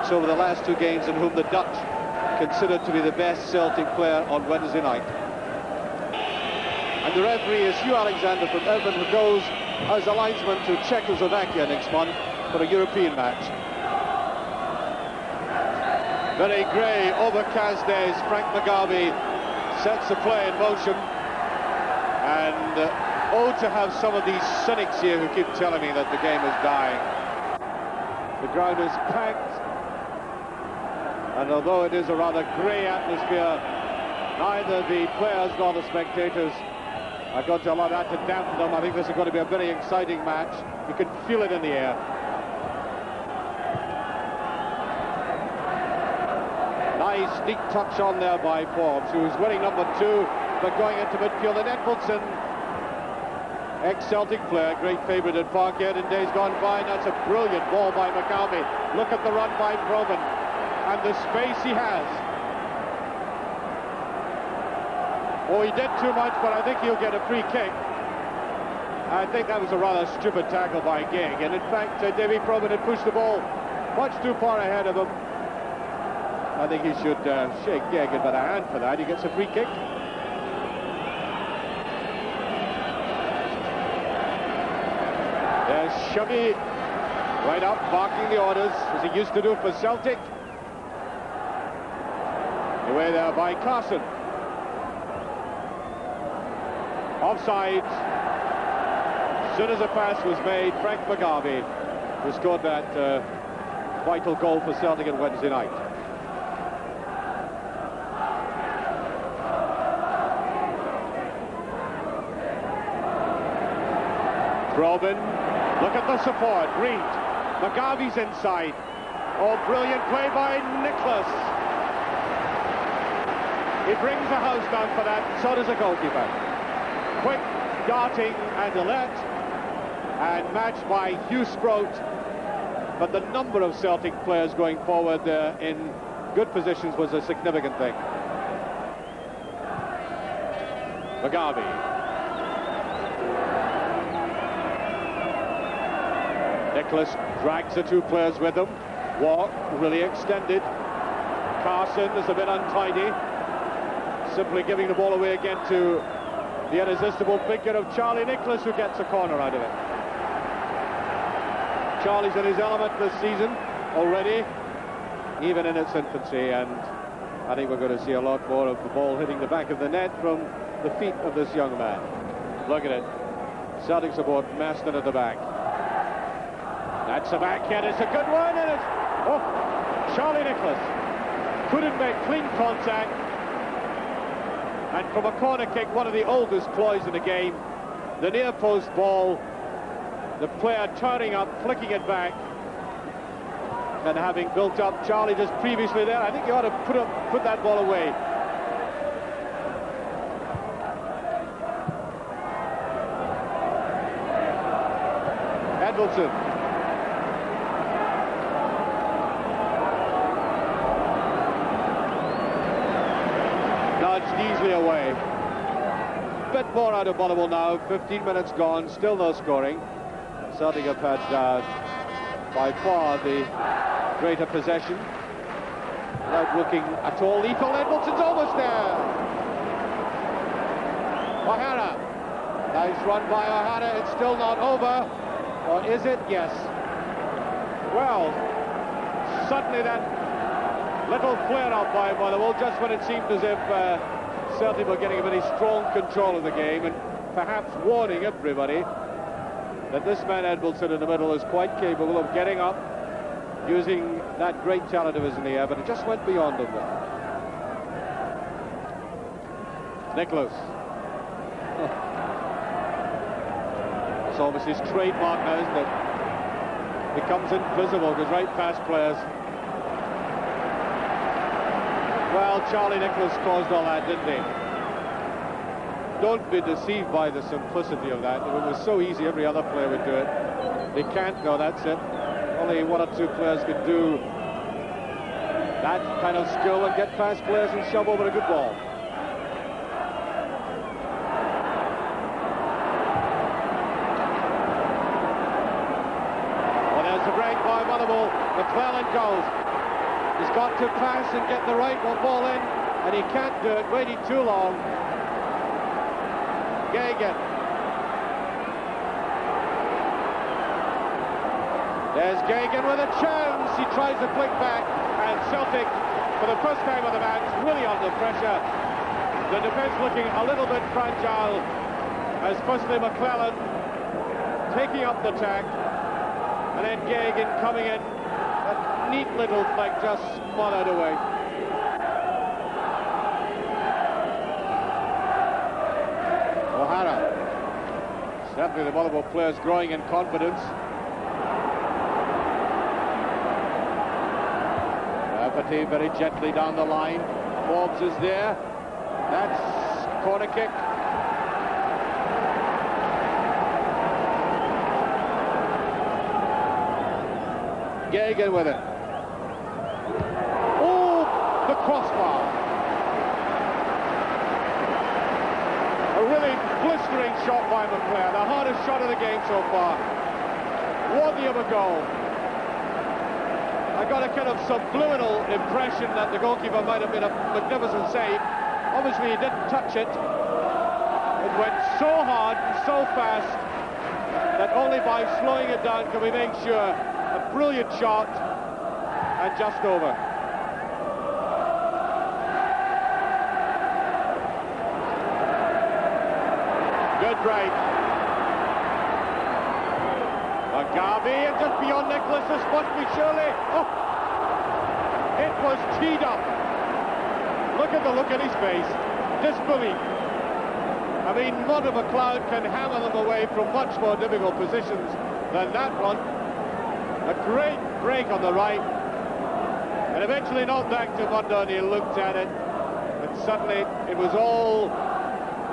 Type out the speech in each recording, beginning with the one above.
weeks over the last two games, and whom the Dutch considered to be the best Celtic player on Wednesday night. And the referee is Hugh Alexander from Everton, who goes as a linesman to Czechoslovakia next month for a European match. Very grey, overcast days. Frank Mugabe sets the play in motion. And to have some of these cynics here who keep telling me that the game is dying. The ground is packed. And although it is a rather grey atmosphere, neither the players nor the spectators are going to allow that to dampen them. I think this is going to be a very exciting match. You can feel it in the air. Nice neat touch on there by Forbes, who is winning number 2, but going into midfield. And Edmondson, ex-Celtic player, great favourite at Parkhead in days gone by. That's a brilliant ball by Mugabe. Look at the run by Probin and the space he has. Oh, he did too much, but I think he'll get a free kick. I think that was a rather stupid tackle by Gegg, and in fact Davy Probin had pushed the ball much too far ahead of him. I think he should shake Gegg by the hand for that. He gets a free kick. There's Shuggy right up, barking the orders, as he used to do for Celtic. Away there by Carson. Offside. As soon as the pass was made, Frank Mugabe, who scored that vital goal for Celtic on Wednesday night. Probin, look at the support, Reed, Mugabe's inside. Oh, brilliant play by Nicholas. He brings the house down for that, and so does the goalkeeper. Quick, darting and alert, and matched by Hugh Sprout. But the number of Celtic players going forward in good positions was a significant thing. Mugabe. Nicholas drags the two players with him. Walk really extended. Carson is a bit untidy. Simply giving the ball away again to the irresistible figure of Charlie Nicholas, who gets a corner out of it. Charlie's in his element this season already, even in its infancy, and I think we're going to see a lot more of the ball hitting the back of the net from the feet of this young man. Look at it. Celtic support massed it at the back. That's a backhand, it's a good one, and it's... Oh, Charlie Nicholas couldn't make clean contact. And from a corner kick, one of the oldest ploys in the game, the near post ball, the player turning up, flicking it back, and having built up Charlie just previously there, I think you ought to put that ball away. Edmondson. Easily away. Bit more out of Motherwell now. 15 minutes gone, still no scoring. Celtic have had by far the greater possession without looking at all lethal. Edmondson's almost there. O'Hara. Nice run by O'Hara. It's still not over. Or is it? Yes. Well, suddenly that little flare-up by Motherwell, just when it seemed as if Celtic were getting a very strong control of the game, and perhaps warning everybody that this man Edmondson in the middle is quite capable of getting up, using that great talent of his in the air, but it just went beyond him there. Nicholas. It's almost his trademark now, isn't it? Becomes invisible because right past players. Well, Charlie Nicholas caused all that, didn't he? Don't be deceived by the simplicity of that. If it was so easy, every other player would do it. They can't go, that's it. Only one or two players could do that kind of skill and get past players and shove over a good ball. Well, there's the break by Motherwell. McClellan goes. He's got to pass and get the right ball in, and he can't do it, waiting too long. Gagan. There's Gagan with a chance. He tries to flick back, and Celtic, for the first time of the match, really under pressure. The defence looking a little bit fragile, as firstly McClellan taking up the tack, and then Gagan coming in. A neat little flick just smothered away. O'Hara. Certainly the Motherwell players growing in confidence. Rafferty very gently down the line. Forbes is there. That's corner kick. Gagan with it. Oh, the crossbar. A really blistering shot by McClellan, the hardest shot of the game so far. Worthy of a goal. I got a kind of subliminal impression that the goalkeeper might have made a magnificent save. Obviously he didn't touch it. It went so hard and so fast that only by slowing it down can we make sure. A brilliant shot and just over. Good break. Mugabe, and just beyond Nicholas, this must be surely. Oh, it was teed up. Look at the look at his face. Disbelief. I mean, Mother McLeod can hammer them away from much more difficult positions than that one. A great break on the right, and eventually not back to Munder, and he looked at it, and suddenly it was all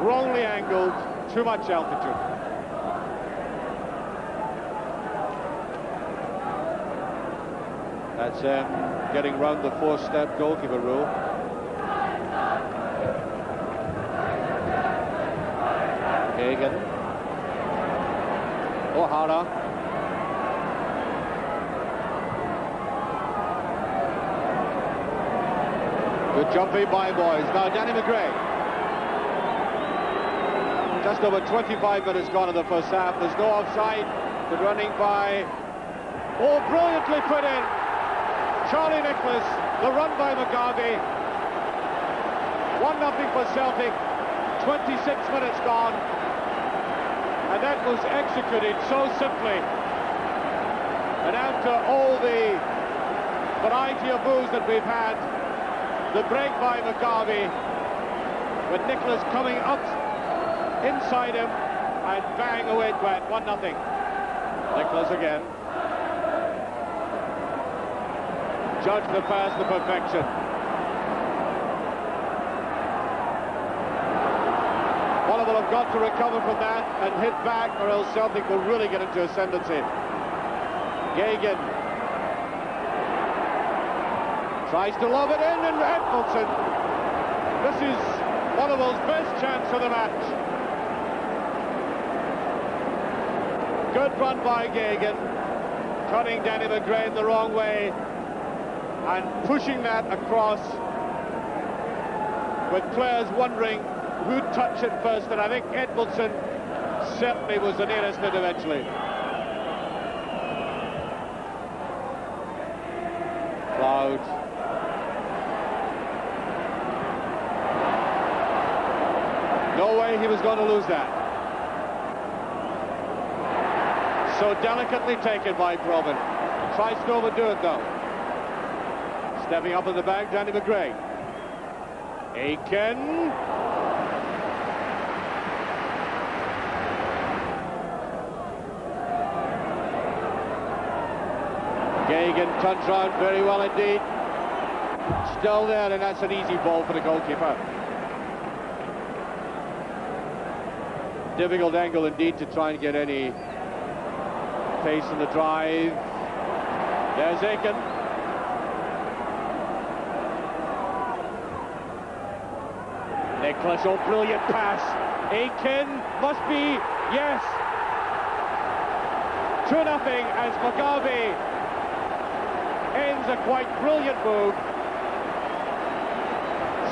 wrongly angled, too much altitude. That's getting round the four-step goalkeeper rule. Gagan. O'Hara. Good jumping by boys. Now Danny McGray. Just over 25 minutes gone in the first half. There's no offside. The running by. Oh, brilliantly put in. Charlie Nicholas. The run by Mugabe. 1-0 for Celtic. 26 minutes gone. And that was executed so simply. And after all the variety of moves that we've had, the break by Mugabe, with Nicholas coming up inside him, and bang, away it went, 1-0. Nicholas again. Judge the pass to perfection. Motherwell have got to recover from that and hit back, or else Celtic will really get into ascendancy. Gagan tries to lob it in, and Edmondson. This is Motherwell's best chance of the match. Good run by Gagan, cutting Danny McGray the wrong way and pushing that across, with players wondering who'd touch it first, and I think Edmondson certainly was the nearest it eventually. Cloud. No way he was going to lose that. So delicately taken by Probin. Tries to overdo it though. Stepping up in the back, Danny McGray. Aiken. Gagan turns round very well indeed. Still there, and that's an easy ball for the goalkeeper. Difficult angle indeed to try and get any pace in the drive. There's Aiken. Nicholas, oh, brilliant pass. Aiken must be, yes. 2-0 as Mugabe in begins a quite brilliant move.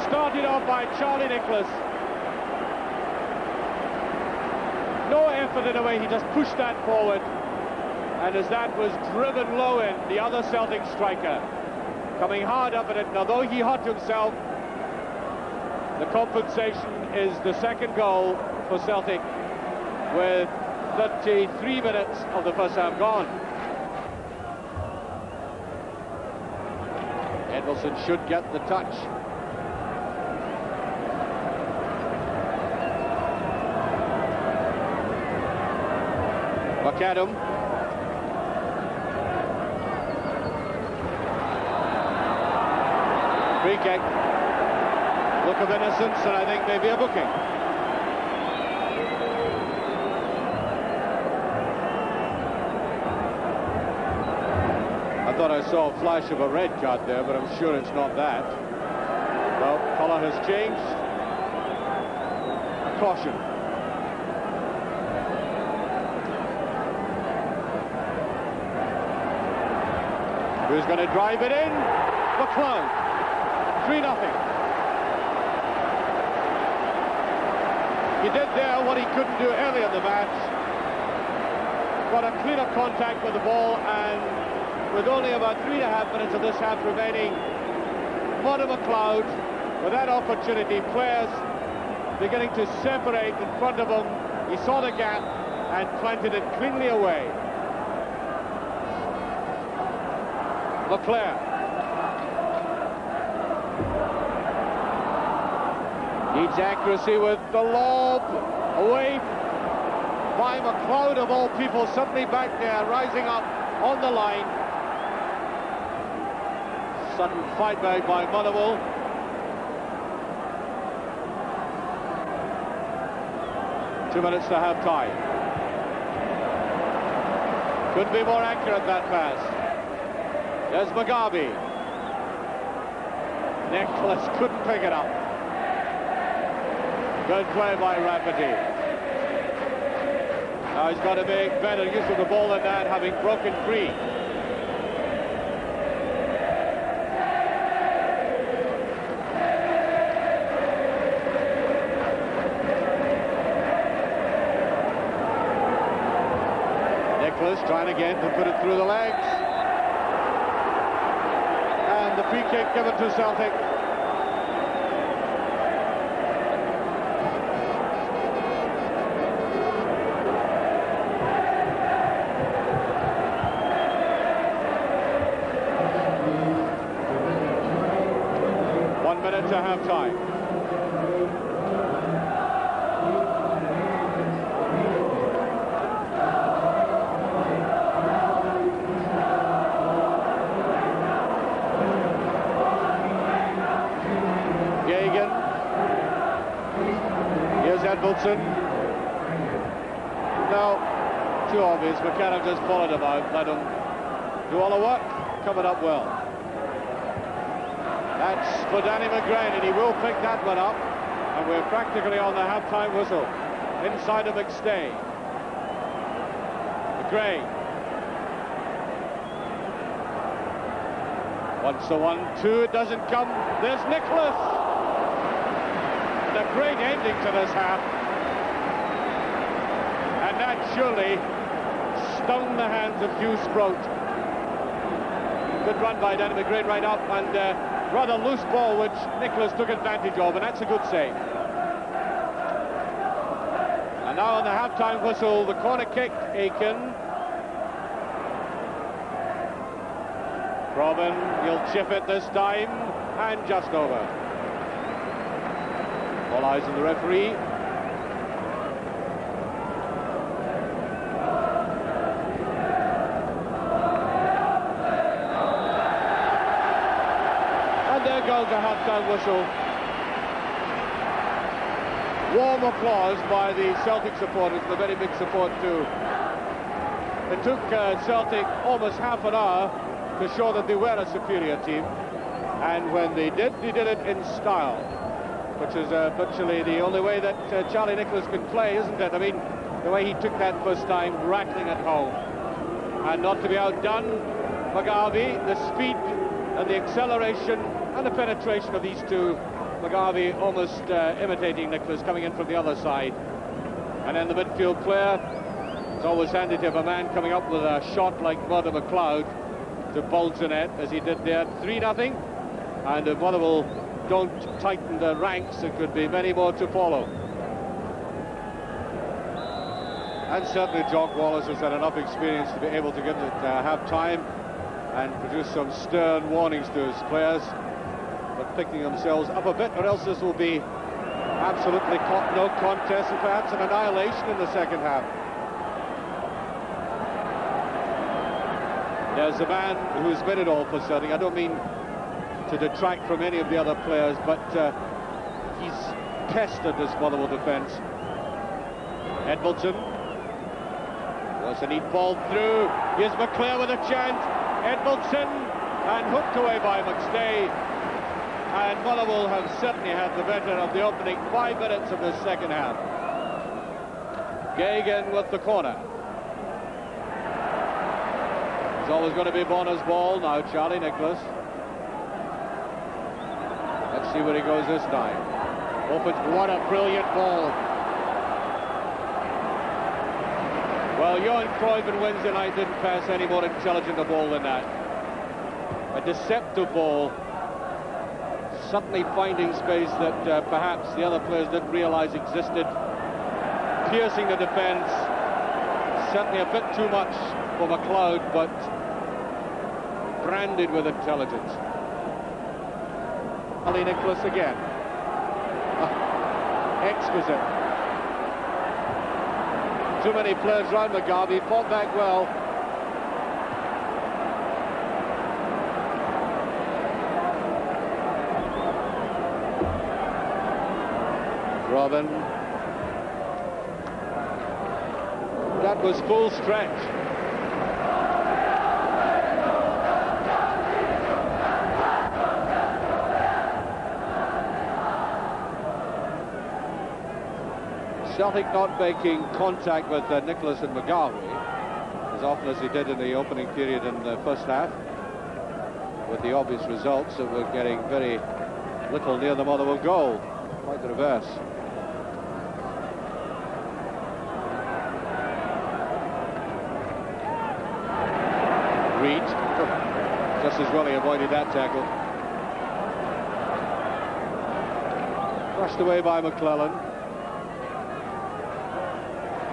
Started off by Charlie Nicholas. No effort in a way, he just pushed that forward. And as that was driven low in, the other Celtic striker coming hard up at it. And although he hurt himself, the compensation is the second goal for Celtic with 33 minutes of the first half gone. Edmondson should get the touch. Look at him. Free kick. Look of innocence, and I think maybe a booking. I thought I saw a flash of a red card there, but I'm sure it's not that. Well, colour has changed. A caution. Who's going to drive it in? McLeod. 3-0. He did there what he couldn't do earlier in the match. Got a cleaner contact with the ball, and with only about 3.5 minutes of this half remaining, McLeod, with that opportunity, players beginning to separate in front of him. He saw the gap and planted it cleanly away. Leclerc. Needs accuracy with the lob, away by McLeod of all people, suddenly back there, rising up on the line. Sudden fight back by Motherwell. Two minutes to half time. Couldn't be more accurate, that pass. There's Mugabe. Nicholas couldn't pick it up. Good play by Rampant. Now he's got to make better use of the ball than that, having broken free. Nicholas trying again to put it through the legs. And the free kick given to Celtic. To half-time. Gagan. Here's Edmondson. No, too obvious. McCann just followed him out, let him do all the work, covered up well. That's for Danny McGrain, and he will pick that one up. And we're practically on the half-time whistle. Inside of McStay. McGrain. Once the 1-2, it doesn't come. There's Nicholas. And a great ending to this half. And that surely stung the hands of Hugh Sprout. Good run by Danny McGrain right up, and rather loose ball which Nicholas took advantage of, and that's a good save. And now on the half-time whistle, the corner kick, Aiken. Robin, he'll chip it this time, and just over. All eyes on the referee. There goes the half-time whistle. Warm applause by the Celtic supporters, the very big support too. It took Celtic almost half an hour to show that they were a superior team, and when they did it in style, which is virtually the only way that Charlie Nicholas can play, isn't it? I mean, the way he took that first time, rattling at home, and not to be outdone. McGarvey, the speed and the acceleration and the penetration of these two. McGarvey almost imitating Nicholas, coming in from the other side. And then the midfield player, it's always handy to have a man coming up with a shot like Motherwell McLeod to bulge the net, as he did there. 3-0. And if Motherwell don't tighten the ranks, there could be many more to follow. And certainly Jock Wallace has had enough experience to be able to have time and produce some stern warnings to his players, but picking themselves up a bit, or else this will be absolutely no contest and perhaps an annihilation in the second half. There's a man who's been it all for Celtic. I don't mean to detract from any of the other players, but he's pestered this Motherwell defence. Edmondson was a neat ball through. Here's McClare with a chance. Edmondson, and hooked away by McStay. And Motherwell have certainly had the better of the opening 5 minutes of the second half. Gagan with the corner. It's always going to be Bonner's ball now, Charlie Nicholas. Let's see where he goes this time. Opens, what a brilliant ball. Well, Johan Cruyff on Wednesday night didn't pass any more intelligent a ball than that. A deceptive ball, suddenly finding space that perhaps the other players didn't realise existed, piercing the defence. Certainly a bit too much for McLeod, but branded with intelligence. Ali Nicholas again. Exquisite. Too many players round McGarvey, fought back well. Robin. That was full stretch. Celtic not making contact with Nicholas and McGarvey as often as he did in the opening period in the first half, with the obvious results that we're getting very little near the Motherwell goal. Quite the reverse. Reed, just as well he avoided that tackle. Brushed away by McClellan.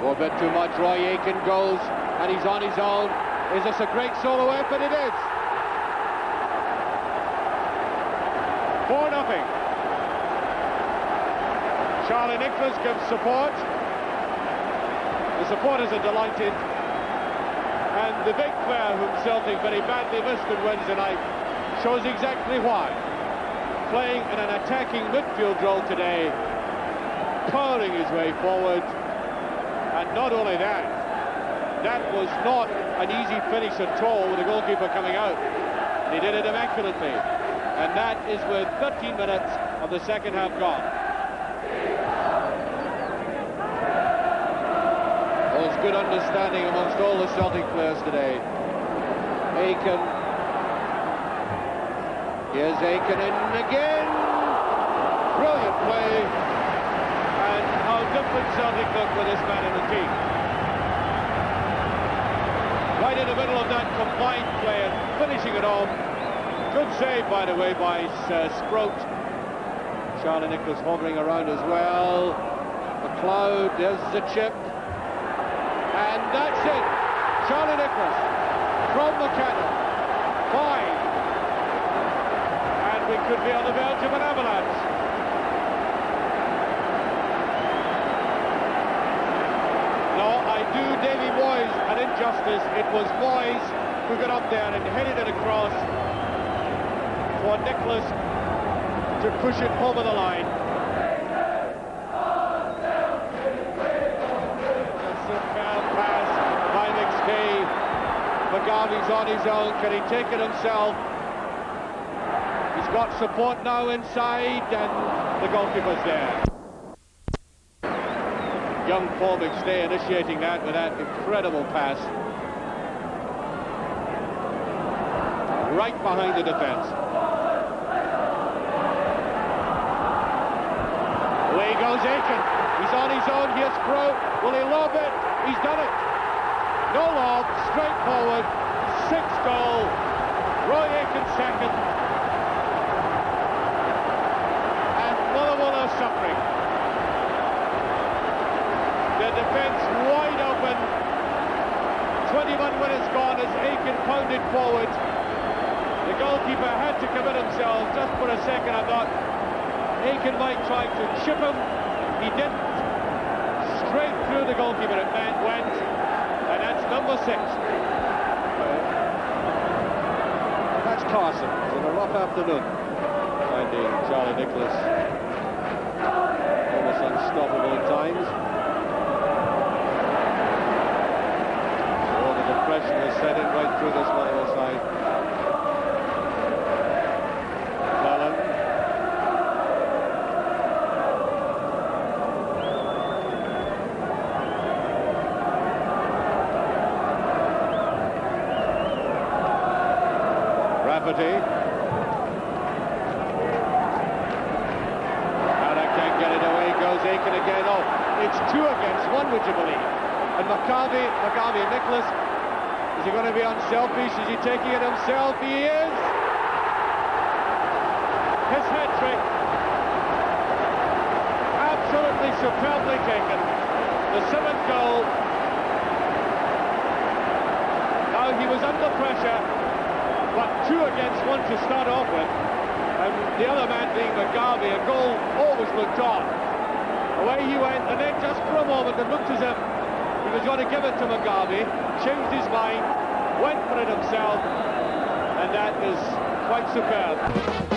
A bit too much. Roy Aiken goes, and he's on his own. Is this a great solo effort? It is. 4-0. Charlie Nicholas gives support. The supporters are delighted. And the big player whom Celtic very badly missed on Wednesday night shows exactly why. Playing in an attacking midfield role today, powering his way forward. And not only that, that was not an easy finish at all with the goalkeeper coming out. He did it immaculately. And that is with 13 minutes of the second half gone. There's good understanding amongst all the Celtic players today. Aiken. Here's Aiken in again. Brilliant play. How different Celtic look with this man in the team. Right in the middle of that combined play and finishing it off. Good save, by the way, by Sproat. Charlie Nicholas hovering around as well. McLeod, there's the chip. And that's it. Charlie Nicholas from McCannell. 5. And we could be on the verge of an avalanche. Do Davy Moyes an injustice. It was Moyes who got up there and headed it across for Nicholas to push it over the line. A superb pass by McStay. McGarvey's on his own. Can he take it himself? He's got support now inside, and the goalkeeper's there. Young Paul McStay initiating that with that incredible pass. right behind the defence. Away goes Aiken. He's on his own. Here's Crow. Will he lob it? He's done it. No lob. Straight forward. 6th goal. Roy Aiken second. And Motherwell are suffering. The defence wide open. 21 minutes gone as Aiken pounded forward. The goalkeeper had to commit himself. Just for a second I thought Aiken might try to chip him. He didn't. Straight through the goalkeeper it went. And that's number 6. That's Carson. It's been a rough afternoon. Finding Charlie Nicholas almost unstoppable at times. Depression has set in right through this Motherwell side. Cullen. Rafferty. Carter can't get it away. Goes Aiken again. Oh, it's 2 against 1, would you believe? And McCarvey and Nicholas. Is he going to be unselfish? Is he taking it himself? He is! His hat-trick. Absolutely superbly taken. The 7th goal. Now he was under pressure, but 2 against 1 to start off with. And the other man being McGarvey, a goal always looked on. Away he went, and then just for a moment it looked as if he was going to give it to McGarvey, changed his mind, went for it himself, and that is quite superb.